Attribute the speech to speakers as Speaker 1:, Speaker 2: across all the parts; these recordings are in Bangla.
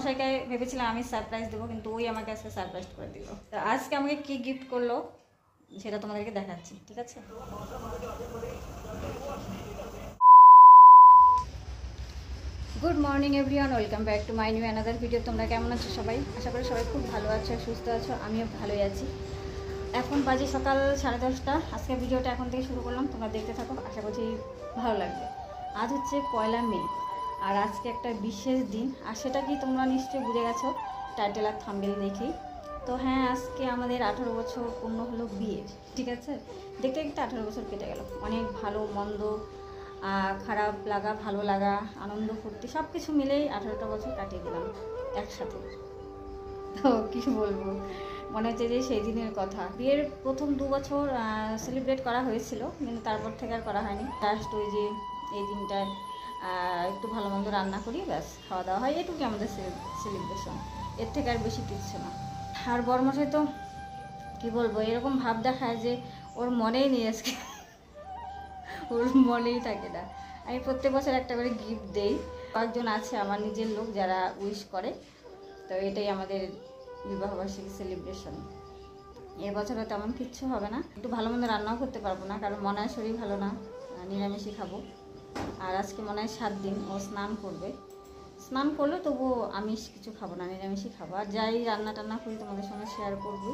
Speaker 1: বর্মশাইকে ভেবেছিলাম আমি সারপ্রাইজ দেবো, কিন্তু ওই আমাকে আজকে সারপ্রাইজ করে দিল। তো আজকে আমাকে কি গিফট করলো সেটা তোমাদেরকে দেখাচ্ছি, ঠিক আছে? Good morning everyone, welcome back to my new another video. তোমরা কেমন আছো সবাই? আশা করি সবাই খুব ভালো আছো, সুস্থ আছো। আমিও ভালোই আছি। এখন বাজে সকাল 10:30। আজকে ভিডিওটা এখন থেকে শুরু করলাম, তোমরা দেখতে থাকো, আশা করছি ভালো লাগবে। আজ হচ্ছে 1 মে, আর আজকে একটা বিশেষ দিন, আর সেটা কি তোমরা নিশ্চয়ই বুঝে গেছো টাইটেল আর থাম্বনেল দেখেই। তো হ্যাঁ, আজকে আমাদের 18 বছর পূর্ণ হলো বিয়ের, ঠিক আছে? দেখতে দেখতে 18 বছর কেটে গেল। অনেক ভালো মন্দ, খারাপ লাগা, ভালো লাগা, আনন্দ ফুর্তি সব কিছু মিলেই 18টা বছর কাটিয়ে দিলাম একসাথে। তো কী বলবো, মনে হচ্ছে যে সেই দিনের কথা। বিয়ের প্রথম 2 বছর সেলিব্রেট করা হয়েছিল, কিন্তু তারপর থেকে আর করা হয়নি। লাস্ট ওই যে এই দিনটায় একটু ভালো মন্দ রান্না করি, ব্যাস খাওয়া দাওয়া হয়, এটুকুই আমাদের সেলিব্রেশন, এর থেকে আর বেশি কিচ্ছু না। আর বর্মশাই তো কী বলবো, এরকম ভাব দেখায় যে ওর মনেই নেই আজকে, ওর মনেই থাকে না। আমি প্রত্যেক বছর একটা করে গিফট দেই, কয়েকজন আছে আমার নিজের লোক যারা উইশ করে। তো এটাই আমাদের বিবাহবার্ষিকী সেলিব্রেশন। এবছরও তেমন কিচ্ছু হবে না, একটু ভালো মন্দ রান্নাও করতে পারবো না, কারণ মনে হয় শরীর ভালো না, নিরামিষই খাবো। আর আজকে মনে হয় 7 দিন ও স্নান করবে, স্নান করলে তবুও আমিষ কিছু খাবো না, নিরামিষই খাবো। আর যাই রান্না টান্না করি তোমাদের সঙ্গে শেয়ার করবো,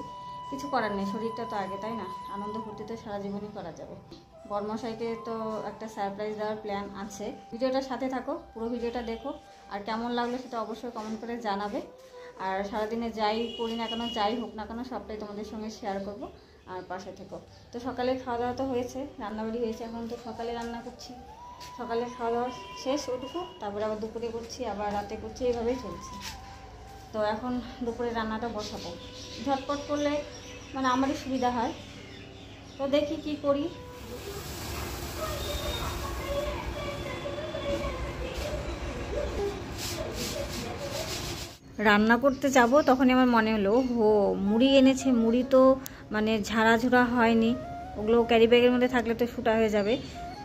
Speaker 1: কিছু করার নেই, শরীরটা তো আগে, তাই না? আনন্দ ফুর্তি তো সারা জীবনই করা যাবে। বর্মশাইকে তো একটা সারপ্রাইজ দেওয়ার প্ল্যান আছে। ভিডিওটার সাথে থাকো, পুরো ভিডিওটা দেখো, আর কেমন লাগলো সেটা অবশ্যই কমেন্ট করে জানাবে। আর সারাদিনে যাই করি না কেন, যাই হোক না কেন, সবটাই তোমাদের সঙ্গে শেয়ার করব, আর পাশে থেকো। তো সকালে খাওয়া দাওয়া তো হয়েছে, রান্নাবাড়ি হয়েছে, এখন তো সকালে রান্না করছি। সকালে খাওয়া দাওয়া শেষ ওটুকু, তারপরে আবার দুপুরে করছি, আবার রাতে করছি, এইভাবেই চলছে। তো এখন দুপুরে রান্নাটা বসাবো, ঝটপট করলে মানে আমারই সুবিধা হয়। তো দেখি কি করি। রান্না করতে যাব তখনই আমার মনে হলো, মুড়ি এনেছে, মুড়ি তো মানে ঝাড়া হয়নি, ওগুলো ক্যারি ব্যাগের মধ্যে থাকলে তো শুটা হয়ে যাবে।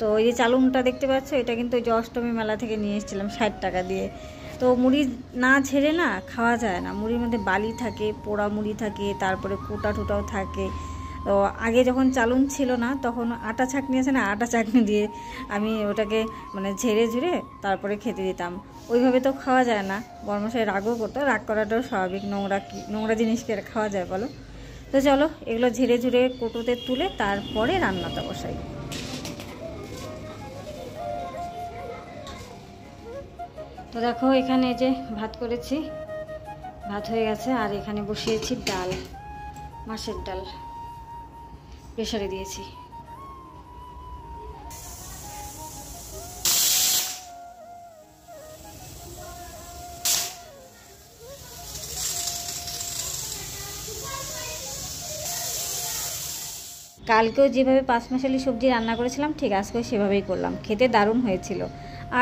Speaker 1: তো ওই যে চালুনটা দেখতে পাচ্ছ, এটা কিন্তু ওই যে অষ্টমী মেলা থেকে নিয়ে এসেছিলাম 60 টাকা দিয়ে। তো মুড়ি না ঝেড়ে না খাওয়া যায় না, মুড়ির মধ্যে বালি থাকে, পোড়া মুড়ি থাকে, তারপরে কোটা টুটাও থাকে। তো আগে যখন চালুন ছিল না, তখন আটা ছাঁকনি আছে না, আটা ছাঁকনি দিয়ে আমি ওটাকে মানে ঝেড়ে তারপরে খেতে দিতাম। ওইভাবে তো খাওয়া যায় না, বর্মশাই রাগও করতো, রাগ করাটাও স্বাভাবিক, নোংরা জিনিসকে খাওয়া যায় বলো? তো চলো এগুলো ঝেড়ে কোটোতে তুলে তারপরে রান্নাটা বসাই। তো দেখো এখানে যে ভাত করেছি, ভাত হয়ে গেছে, আর এখানে বসিয়েছি ডাল, মাছের ডাল প্রেসারে দিয়েছি। কালকেও যেভাবে 5 মাসালি সবজি রান্না করেছিলাম, ঠিক আজকেও সেভাবেই করলাম, খেতে দারুণ হয়েছিল।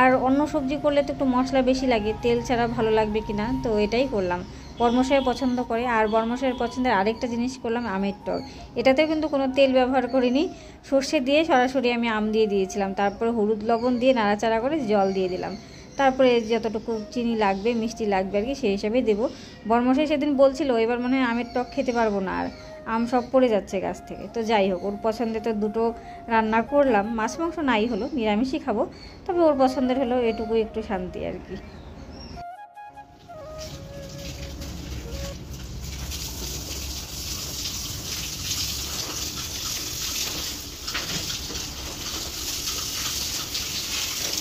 Speaker 1: আর অন্য সবজি করলে তো একটু মশলা বেশি লাগে, তেল ছাড়া ভালো লাগবে কিনা, তো এটাই করলাম। বর্মশাই পছন্দ করে। আর বর্মশাইয়ের পছন্দের আরেকটা জিনিস করলাম, আমের টক। এটাতেও কিন্তু কোনো তেল ব্যবহার করিনি, সর্ষে দিয়ে সরাসরি আমি আম দিয়ে দিয়েছিলাম, তারপরে হলুদ লবণ দিয়ে নাড়াচাড়া করে জল দিয়ে দিলাম, তারপরে যতটুকু চিনি লাগবে, মিষ্টি লাগবে আর কি, সেই হিসাবে দেবো। বর্মশাই সেদিন বলছিল এবার মনে হয় আমের টক খেতে পারবো না, আর আম সব পড়ে যাচ্ছে গাছ থেকে। তো যাই হোক, ওর পছন্দে তো দুটো রান্না করলাম, মাছ মাংস নাই হলো, নিরামিষই খাবো, তবে ওর পছন্দের হলো, এটুকুই একটু শান্তি আর কি।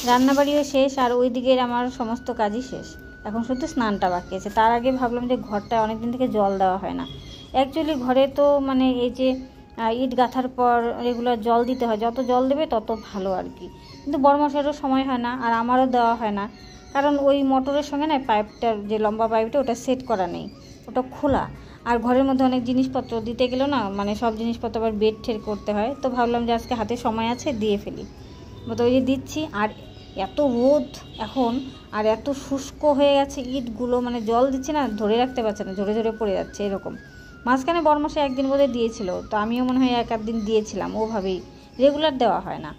Speaker 1: রান্নাবাড়িও শেষ, আর ওই দিকের আমার সমস্ত কাজই শেষ, এখন শুধু স্নানটা বাকি আছে। তার আগে ভাবলাম যে ঘরটা অনেকদিন থেকে জল দেওয়া হয় না। অ্যাকচুয়ালি ঘরে তো মানে এই যে ইট গাঁথার পর রেগুলার জল দিতে হয়, যত জল দেবে তত ভালো আর কি। কিন্তু বড়মশাইয়েরও সময় হয় না, আর আমারও দেওয়া হয় না, কারণ ওই মোটরের সঙ্গে না পাইপটার যে লম্বা পাইপটা, ওটা সেট করা নেই, ওটা খোলা। আর ঘরের মধ্যে অনেক জিনিসপত্র দিতে গেলেও না, মানে সব জিনিসপত্র আবার বেড ঠের করতে হয়। তো ভাবলাম যে আজকে হাতে সময় আছে, দিয়ে ফেলি। তো ওই যে দিচ্ছি, আর এত রোদ এখন, আর এত শুষ্ক হয়ে গেছে ইটগুলো, মানে জল দিচ্ছে না, ধরে রাখতে পারছে না, ঝরে পড়ে যাচ্ছে এরকম। মাঝখানে বর্মশাই একদিন বোধহয় দিয়েছিল, তো আমিও মনে হয় 1-8 দিন দিয়েছিলাম, ওভাবেই, রেগুলার দেওয়া হয় না।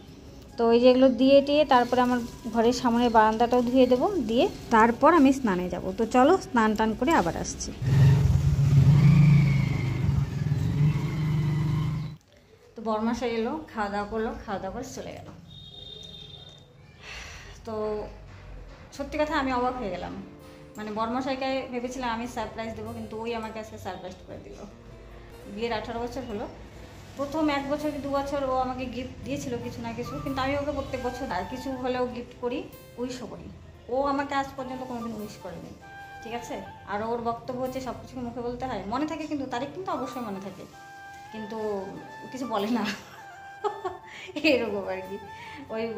Speaker 1: তো এই যেগুলো দিয়ে টিয়ে তারপরে আমার ঘরের সামনের বারান্দাটাও ধুয়ে দেবো, দিয়ে তারপর আমি স্নানে যাব। তো চলো স্নান টান করে আবার আসছি। তো বরমাশাই এলো, খাওয়া দাওয়া করলো, খাওয়া দাওয়া করে চলে গেল। তো সত্যি কথা আমি অবাক হয়ে গেলাম, মানে বরমশাইকে ভেবেছিলাম আমি সারপ্রাইজ দেবো, কিন্তু ওই আমাকে আজকে সারপ্রাইজ করে দিল। বিয়ের 18 বছর হলো, প্রথম 1 বছর কি 2 বছর ও আমাকে গিফট দিয়েছিল কিছু না কিছু, কিন্তু আমি ওকে প্রত্যেক বছর আর কিছু হলেও গিফট করি, উইশও করি। ও আমাকে আজ পর্যন্ত কোনোদিন উইশ করেনি, ঠিক আছে। আর ওর বক্তব্য হচ্ছে সব কিছুকে মুখে বলতে হয়, মনে থাকে কিন্তু তারিখ কিন্তু অবশ্যই মনে থাকে, কিন্তু কিছু বলে না এরকম আর কি,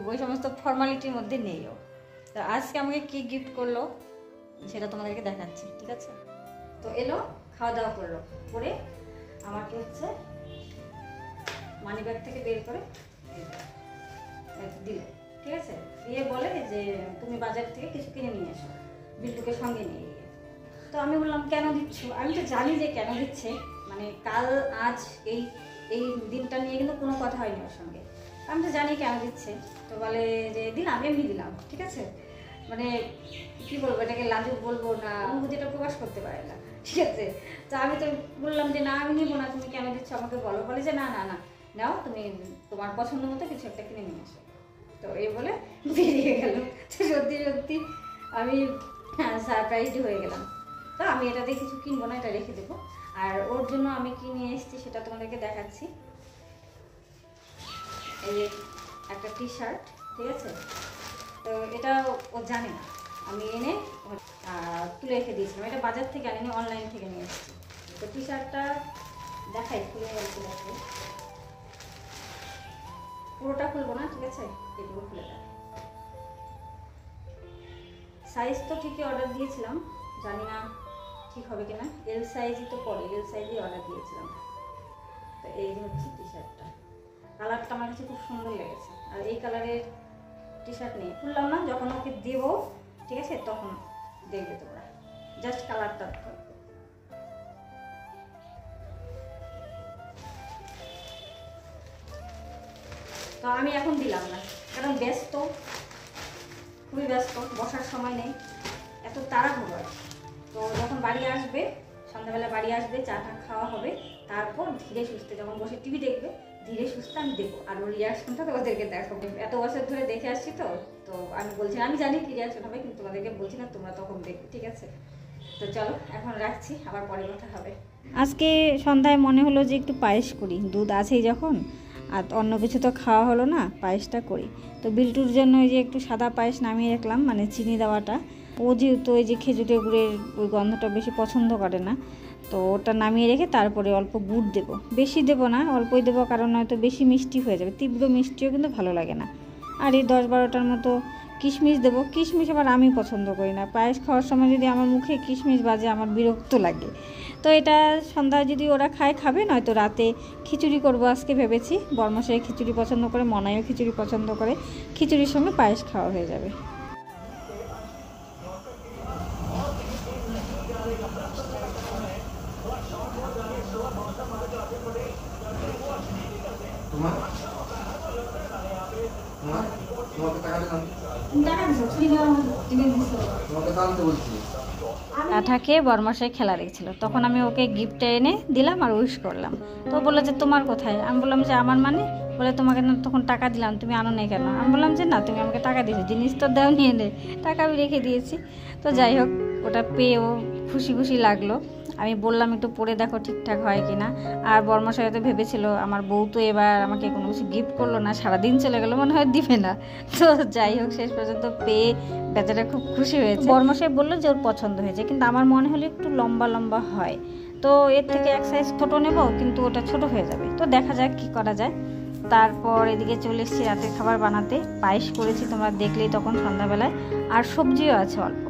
Speaker 1: ওই সমস্ত ফর্মালিটির মধ্যে নেই ও। তো আজকে আমাকে কি গিফট করলো সেটা তোমাদেরকে দেখাচ্ছি, ঠিক আছে। তো এলো, খাওয়া দাওয়া করলো, করে আমাকে হচ্ছে মানি ব্যাগ থেকে বের করে দিল, ঠিক আছে। দিয়ে বলে যে তুমি বাজার থেকে কিছু কিনে নিয়ে এসো, বিল্টুকে সঙ্গে নিয়ে গিয়ে। তো আমি বললাম কেন দিচ্ছ? আমি তো জানি যে কেন দিচ্ছে, মানে কাল আজ এই দিনটা নিয়ে কিন্তু কোনো কথা হয়নি ওর সঙ্গে, আমি তো জানি কেন দিচ্ছে। তো বলে যে দিলাম, এমনি দিলাম, ঠিক আছে। মানে কি বলবো, এটাকে লাজুক বলবো না, অনুভূতিটা প্রকাশ করতে পারে না, ঠিক আছে। তো আমি তো বললাম যে না আমি নিবো না, তুমি কেন দিচ্ছ আমাকে বলো। বলে যে না না না নাও, তুমি তোমার পছন্দ মতো কিছু একটা কিনে নিয়ে আসো। তো এই বলে বেরিয়ে গেল। তো সত্যি সত্যি আমি সারপ্রাইজড হয়ে গেলাম। তো আমি এটাতে কিছু কিনবো না, এটা রেখে দেবো। আর ওর জন্য আমি কি নিয়ে এসেছি সেটা তোমাদেরকে দেখাচ্ছি। এই যে একটা টি শার্ট, ঠিক আছে। তো এটা ও জানে না, আমি এনে তুলে রেখে দিয়েছিলাম। এটা বাজার থেকে আনিনি, অনলাইন থেকে নিয়ে এসেছি। তো টি শার্টটা দেখাই, খুলে গেছে, পুরোটা খুলবো না, ঠিক আছে, এগুলো খুলে দেয়। সাইজ তো ঠিকই অর্ডার দিয়েছিলাম, জানি না ঠিক হবে কিনা। এল সাইজই তো পরে, এল সাইজই অর্ডার দিয়েছিলাম। তো এই হচ্ছে টি শার্টটা, কালারটা আমার কাছে খুব সুন্দর লেগেছে। আর এই কালারের টি শার্ট নিয়ে খুললাম না, যখন ওকে দেবো, ঠিক আছে, তখন দেখবে তোমরা, জাস্ট কালারটা। তো আমি এখন দিলাম না, কারণ ব্যস্ত, খুবই ব্যস্ত, বসার সময় নেই, এত তাড়াহুড়ো। তো যখন বাড়ি আসবে, সন্ধ্যাবেলা বাড়ি আসবে, চাটা খাওয়া হবে, তারপর ধীরে সুস্থে যখন বসে টিভি দেখবে, ধীরে সুস্থে আমি দেবো। আর ওর রিয়াকশনটা তোমাদেরকে দেখাবো। এত বছর ধরে দেখে আসছি, তো আমি বলছি, আমি জানি কি রিয়াকশন হবে, কিন্তু তোমাদেরকে বলছি না, তোমরা তখন দেখবে, ঠিক আছে। তো চলো এখন রাখছি, আবার পরে কথা হবে। আজকে সন্ধ্যায় মনে হলো যে একটু পায়েস করি, দুধ আছেই যখন, আর অন্য কিছু তো খাওয়া হলো না, পায়েসটা করি। তো বিল্টুর জন্য ওই যে একটু সাদা পায়েস নামিয়ে রাখলাম, মানে চিনি দেওয়াটা। ও যেহেতু ওই যে খেজুরের গুড়ের ওই গন্ধটা বেশি পছন্দ করে না, তো ওটা নামিয়ে রেখে তারপরে অল্প গুড় দেবো, বেশি দেবো না, অল্পই দেবো, কারণ হয়তো বেশি মিষ্টি হয়ে যাবে, তীব্র মিষ্টিও কিন্তু ভালো লাগে না। আর এই 10-12টার মতো কিশমিশ দেবো। কিশমিশ আবার আমি পছন্দ করি না, পায়েস খাওয়ার সময় যদি আমার মুখে কিশমিশ বাজে আমার বিরক্ত লাগে। তো এটা সন্ধ্যায় যদি ওরা খায় খাবে, নয়তো রাতে খিচুড়ি করবো আজকে ভেবেছি। বরমশাই খিচুড়ি পছন্দ করে, মনাইও খিচুড়ি পছন্দ করে, খিচুড়ির সঙ্গে পায়েস খাওয়া হয়ে যাবে। আঠা খেয়ে বরমশাই খেলা দেখছিল, তখন আমি ওকে গিফটটা এনে দিলাম আর উইশ করলাম। তো বললো যে তোমার কোথায়? আমি বললাম যে আমার মানে, বলে তোমাকে না তখন টাকা দিলাম, তুমি আনো নাই কেন? আমি বললাম যে না, তুমি আমাকে টাকা দিয়েছো, জিনিস তো দাও, নিয়ে নে, টাকা আমি রেখে দিয়েছি। তো যাই হোক, ওটা পেয়েও খুশি খুশি লাগলো। আমি বললাম একটু পরে দেখো ঠিকঠাক হয় কি না। আর বরমশাই তো ভেবেছিল আমার বউ তো এবার আমাকে কোনো কিছু গিফট করলো না, সারাদিন চলে গেলো, মনে হয় দিবে না। তো যাই হোক, শেষ পর্যন্ত পেয়ে বেচারা খুব খুশি হয়েছে। বরমশাই বললো যে ওর পছন্দ হয়েছে, কিন্তু আমার মনে হলো একটু লম্বা লম্বা হয়, তো এর থেকে এক সাইজ ছোটো নেবো, কিন্তু ওটা ছোট হয়ে যাবে। তো দেখা যাক কি করা যায়। তারপর এদিকে চলে এসেছি রাতের খাবার বানাতে। পায়েস করেছি, তোমরা দেখলেই তখন সন্ধ্যাবেলায়, আর সবজিও আছে অল্প।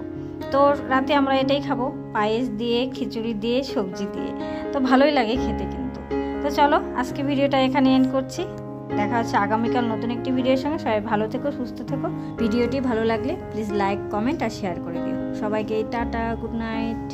Speaker 1: তো রাতে আমরা এটাই খাবো, পায়েস দিয়ে, খিচুড়ি দিয়ে, সবজি দিয়ে। তো ভালোই লাগে খেতে কিন্তু। তো চলো আজকে ভিডিওটা এখানে এন্ড করছি, দেখা হচ্ছে আগামীকাল নতুন একটি ভিডিওর সঙ্গে। সবাই ভালো থেকো, সুস্থ থেকো। ভিডিওটি ভালো লাগলে প্লিজ লাইক, কমেন্ট আর শেয়ার করে দিও। সবাইকে টাটা, গুড নাইট।